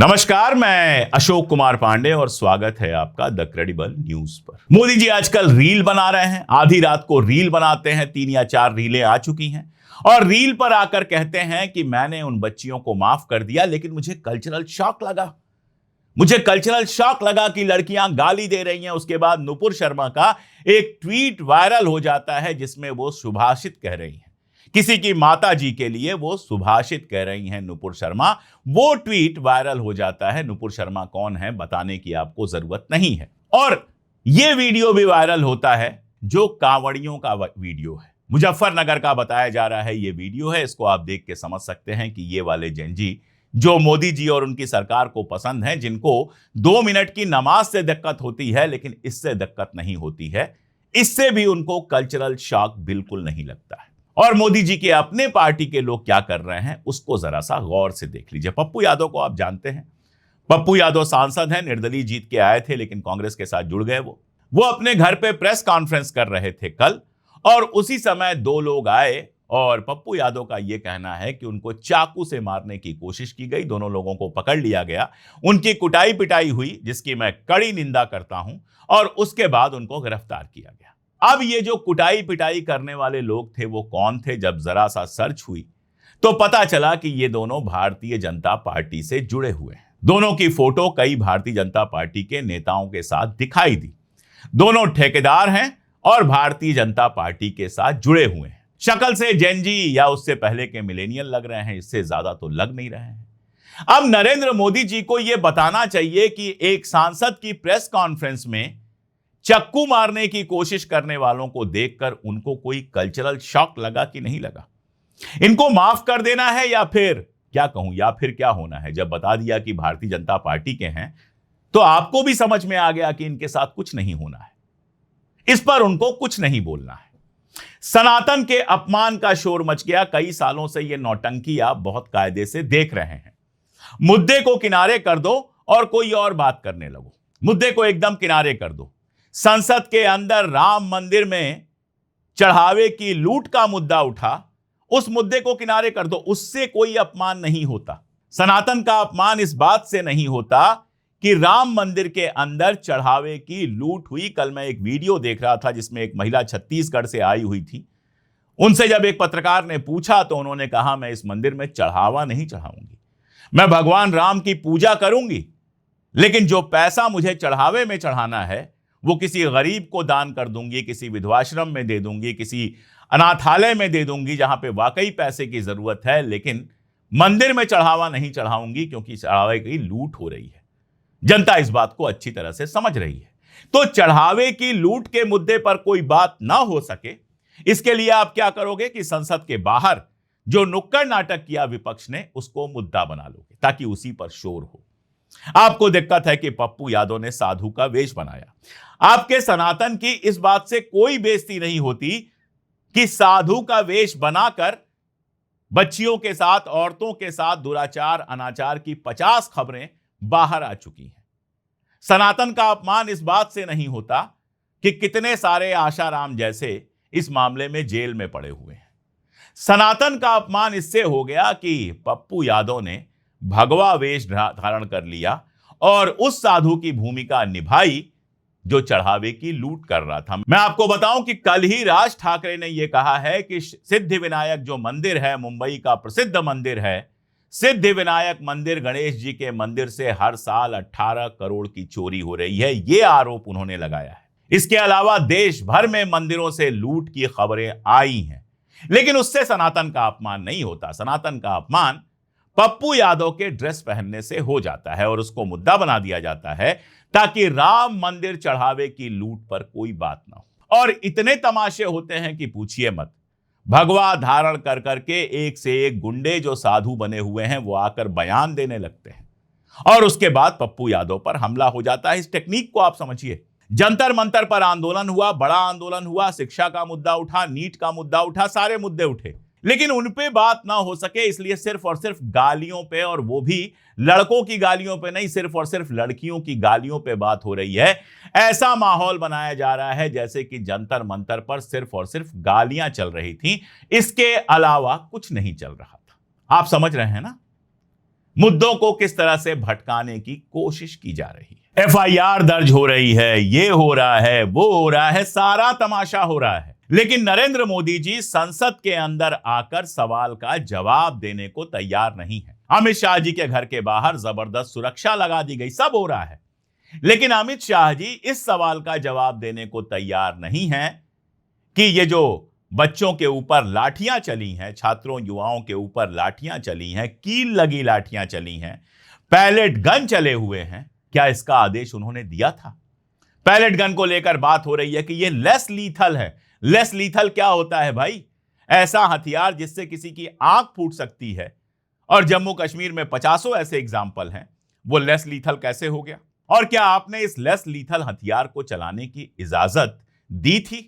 नमस्कार, मैं अशोक कुमार पांडे और स्वागत है आपका द क्रेडिबल न्यूज पर। मोदी जी आजकल रील बना रहे हैं। आधी रात को रील बनाते हैं, 3 या 4 रीलें आ चुकी हैं और रील पर आकर कहते हैं कि मैंने उन बच्चियों को माफ कर दिया, लेकिन मुझे कल्चरल शॉक लगा कि लड़कियां गाली दे रही हैं। उसके बाद नुपुर शर्मा का एक ट्वीट वायरल हो जाता है जिसमें वो सुभाषित कह रही हैं। किसी की माता जी के लिए वो सुभाषित कह रही हैं नुपुर शर्मा। वो ट्वीट वायरल हो जाता है। नुपुर शर्मा कौन है बताने की आपको जरूरत नहीं है। और ये वीडियो भी वायरल होता है जो कांवड़ियों का वीडियो है। मुजफ्फरनगर का बताया जा रहा है ये वीडियो है। इसको आप देख के समझ सकते हैं कि ये वाले जेंजी जो मोदी जी और उनकी सरकार को पसंद है, जिनको 2 मिनट की नमाज से दिक्कत होती है लेकिन इससे दिक्कत नहीं होती है, इससे भी उनको कल्चरल शॉक बिल्कुल नहीं लगता है। और मोदी जी के अपने पार्टी के लोग क्या कर रहे हैं उसको जरा सा गौर से देख लीजिए। पप्पू यादव को आप जानते हैं। पप्पू यादव सांसद हैं, निर्दलीय जीत के आए थे लेकिन कांग्रेस के साथ जुड़ गए। वो अपने घर पे प्रेस कॉन्फ्रेंस कर रहे थे कल, और उसी समय 2 लोग आए और पप्पू यादव का यह कहना है कि उनको चाकू से मारने की कोशिश की गई। दोनों लोगों को पकड़ लिया गया, उनकी कुटाई पिटाई हुई जिसकी मैं कड़ी निंदा करता हूं, और उसके बाद उनको गिरफ्तार किया गया। अब ये जो कुटाई पिटाई करने वाले लोग थे वो कौन थे? जब जरा सा सर्च हुई तो पता चला कि ये दोनों भारतीय जनता पार्टी से जुड़े हुए हैं। दोनों की फोटो कई भारतीय जनता पार्टी के नेताओं के साथ दिखाई दी। दोनों ठेकेदार हैं और भारतीय जनता पार्टी के साथ जुड़े हुए हैं। शक्ल से जेनजी या उससे पहले के मिलेनियल लग रहे हैं, इससे ज्यादा तो लग नहीं रहे हैं। अब नरेंद्र मोदी जी को यह बताना चाहिए कि एक सांसद की प्रेस कॉन्फ्रेंस में चक्कू मारने की कोशिश करने वालों को देखकर उनको कोई कल्चरल शॉक लगा कि नहीं लगा। इनको माफ कर देना है या फिर क्या कहूं, या फिर क्या होना है? जब बता दिया कि भारतीय जनता पार्टी के हैं तो आपको भी समझ में आ गया कि इनके साथ कुछ नहीं होना है। इस पर उनको कुछ नहीं बोलना है। सनातन के अपमान का शोर मच गया। कई सालों से यह नौटंकी आप बहुत कायदे से देख रहे हैं। मुद्दे को किनारे कर दो और कोई और बात करने लगो। मुद्दे को एकदम किनारे कर दो। संसद के अंदर राम मंदिर में चढ़ावे की लूट का मुद्दा उठा, उस मुद्दे को किनारे कर दो। उससे कोई अपमान नहीं होता। सनातन का अपमान इस बात से नहीं होता कि राम मंदिर के अंदर चढ़ावे की लूट हुई। कल मैं एक वीडियो देख रहा था जिसमें एक महिला छत्तीसगढ़ से आई हुई थी। उनसे जब एक पत्रकार ने पूछा तो उन्होंने कहा, मैं इस मंदिर में चढ़ावा नहीं चढ़ाऊंगी, मैं भगवान राम की पूजा करूंगी, लेकिन जो पैसा मुझे चढ़ावे में चढ़ाना है वो किसी गरीब को दान कर दूंगी, किसी विधवाश्रम में दे दूंगी, किसी अनाथालय में दे दूंगी जहां पे वाकई पैसे की जरूरत है, लेकिन मंदिर में चढ़ावा नहीं चढ़ाऊंगी क्योंकि चढ़ावे की लूट हो रही है। जनता इस बात को अच्छी तरह से समझ रही है। तो चढ़ावे की लूट के मुद्दे पर कोई बात ना हो सके, इसके लिए आप क्या करोगे कि संसद के बाहर जो नुक्कड़ नाटक किया विपक्ष ने उसको मुद्दा बना लोगे ताकि उसी पर शोर हो। आपको दिक्कत है कि पप्पू यादव ने साधु का वेश बनाया। आपके सनातन की इस बात से कोई बेइज्जती नहीं होती कि साधु का वेश बनाकर बच्चियों के साथ, औरतों के साथ दुराचार अनाचार की 50 खबरें बाहर आ चुकी हैं। सनातन का अपमान इस बात से नहीं होता कि कितने सारे आशाराम जैसे इस मामले में जेल में पड़े हुए हैं। सनातन का अपमान इससे हो गया कि पप्पू यादव ने भगवा वेश धारण कर लिया और उस साधु की भूमिका निभाई जो चढ़ावे की लूट कर रहा था। मैं आपको बताऊं कि कल ही राज ठाकरे ने यह कहा है कि सिद्धिविनायक जो मंदिर है, मुंबई का प्रसिद्ध मंदिर है, सिद्धिविनायक मंदिर गणेश जी के मंदिर से हर साल 18 करोड़ की चोरी हो रही है। यह आरोप उन्होंने लगाया है। इसके अलावा देश भर में मंदिरों से लूट की खबरें आई हैं, लेकिन उससे सनातन का अपमान नहीं होता। सनातन का अपमान पप्पू यादव के ड्रेस पहनने से हो जाता है और उसको मुद्दा बना दिया जाता है ताकि राम मंदिर चढ़ावे की लूट पर कोई बात ना हो। और इतने तमाशे होते हैं कि पूछिए मत। भगवा धारण कर करके एक से एक गुंडे जो साधु बने हुए हैं वो आकर बयान देने लगते हैं और उसके बाद पप्पू यादव पर हमला हो जाता है। इस टेक्निक को आप समझिए। जंतर मंतर पर आंदोलन हुआ, बड़ा आंदोलन हुआ, शिक्षा का मुद्दा उठा, नीट का मुद्दा उठा, सारे मुद्दे उठे, लेकिन उन पे बात ना हो सके इसलिए सिर्फ और सिर्फ गालियों पे, और वो भी लड़कों की गालियों पे नहीं, सिर्फ और सिर्फ लड़कियों की गालियों पे बात हो रही है। ऐसा माहौल बनाया जा रहा है जैसे कि जंतर मंतर पर सिर्फ और सिर्फ गालियां चल रही थी, इसके अलावा कुछ नहीं चल रहा था। आप समझ रहे हैं ना? मुद्दों को किस तरह से भटकाने की कोशिश की जा रही है। एफआईआर दर्ज हो रही है, ये हो रहा है, वो हो रहा है, सारा तमाशा हो रहा है, लेकिन नरेंद्र मोदी जी संसद के अंदर आकर सवाल का जवाब देने को तैयार नहीं है। अमित शाह जी के घर के बाहर जबरदस्त सुरक्षा लगा दी गई, सब हो रहा है, लेकिन अमित शाह जी इस सवाल का जवाब देने को तैयार नहीं है कि ये जो बच्चों के ऊपर लाठियां चली हैं, छात्रों युवाओं के ऊपर लाठियां चली हैं, कील लगी लाठियां चली हैं, पैलेट गन चले हुए हैं, क्या इसका आदेश उन्होंने दिया था? पैलेट गन को लेकर बात हो रही है कि ये लेस लीथल है। लेस लीथल क्या होता है भाई? ऐसा हथियार जिससे किसी की आंख फूट सकती है, और जम्मू कश्मीर में 50 ऐसे एग्जाम्पल हैं, वो लेस लीथल कैसे हो गया? और क्या आपने इस लेस लीथल हथियार को चलाने की इजाजत दी थी?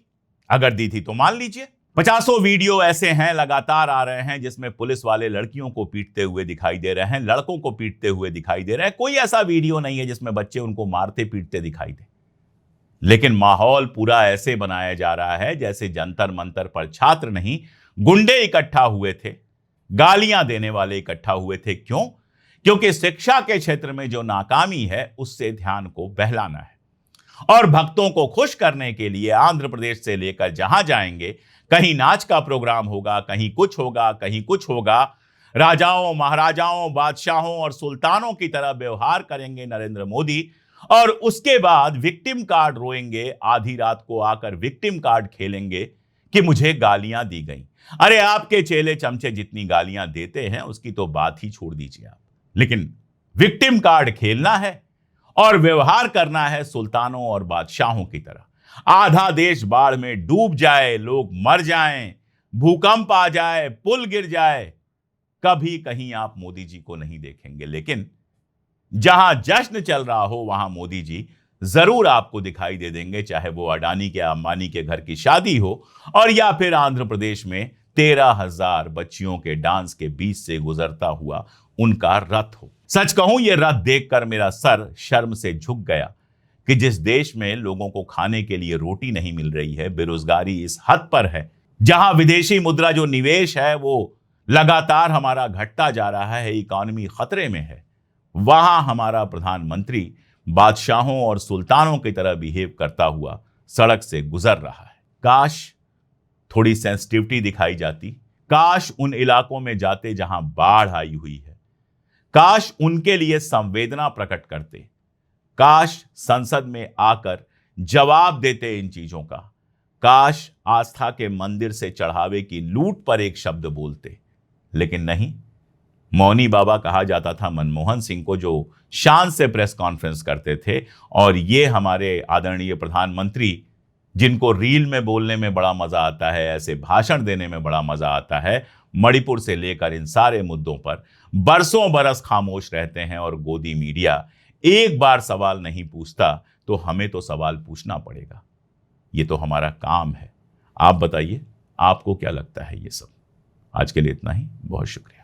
अगर दी थी तो मान लीजिए। 50 वीडियो ऐसे हैं, लगातार आ रहे हैं, जिसमें पुलिस वाले लड़कियों को पीटते हुए दिखाई दे रहे हैं, लड़कों को पीटते हुए दिखाई दे रहे हैं। कोई ऐसा वीडियो नहीं है जिसमें बच्चे उनको मारते पीटते दिखाई दे, लेकिन माहौल पूरा ऐसे बनाया जा रहा है जैसे जंतर मंतर पर छात्र नहीं, गुंडे इकट्ठा हुए थे, गालियां देने वाले इकट्ठा हुए थे। क्यों? क्योंकि शिक्षा के क्षेत्र में जो नाकामी है उससे ध्यान को बहलाना है, और भक्तों को खुश करने के लिए आंध्र प्रदेश से लेकर जहां जाएंगे, कहीं नाच का प्रोग्राम होगा, कहीं कुछ होगा, कहीं कुछ होगा। राजाओं, महाराजाओं, बादशाहों और सुल्तानों की तरह व्यवहार करेंगे नरेंद्र मोदी, और उसके बाद विक्टिम कार्ड रोएंगे, आधी रात को आकर विक्टिम कार्ड खेलेंगे कि मुझे गालियां दी गई। अरे आपके चेले चमचे जितनी गालियां देते हैं उसकी तो बात ही छोड़ दीजिए आप, लेकिन विक्टिम कार्ड खेलना है और व्यवहार करना है सुल्तानों और बादशाहों की तरह। आधा देश बाढ़ में डूब जाए, लोग मर जाएं, भूकंप आ जाए, पुल गिर जाए, कभी कहीं आप मोदी जी को नहीं देखेंगे, लेकिन जहां जश्न चल रहा हो वहां मोदी जी जरूर आपको दिखाई दे देंगे, चाहे वो अडानी के अंबानी के घर की शादी हो, और या फिर आंध्र प्रदेश में 13,000 बच्चियों के डांस के बीच से गुजरता हुआ उनका रथ हो। सच कहूं, यह रथ देखकर मेरा सर शर्म से झुक गया कि जिस देश में लोगों को खाने के लिए रोटी नहीं मिल रही है, बेरोजगारी इस हद पर है, जहां विदेशी मुद्रा जो निवेश है वो लगातार हमारा घटता जा रहा है, इकॉनमी खतरे में है, वहां हमारा प्रधानमंत्री बादशाहों और सुल्तानों की तरह बिहेव करता हुआ सड़क से गुजर रहा है। काश थोड़ी सेंसिटिविटी दिखाई जाती, काश उन इलाकों में जाते जहां बाढ़ आई हुई है, काश उनके लिए संवेदना प्रकट करते, काश संसद में आकर जवाब देते इन चीजों का, काश आस्था के मंदिर से चढ़ावे की लूट पर एक शब्द बोलते, लेकिन नहीं। मौनी बाबा कहा जाता था मनमोहन सिंह को, जो शान से प्रेस कॉन्फ्रेंस करते थे, और ये हमारे आदरणीय प्रधानमंत्री जिनको रील में बोलने में बड़ा मजा आता है, ऐसे भाषण देने में बड़ा मजा आता है, मणिपुर से लेकर इन सारे मुद्दों पर बरसों बरस खामोश रहते हैं, और गोदी मीडिया एक बार सवाल नहीं पूछता, तो हमें तो सवाल पूछना पड़ेगा। ये तो हमारा काम है। आप बताइए, आपको क्या लगता है ये सब? आज के लिए इतना ही, बहुत शुक्रिया।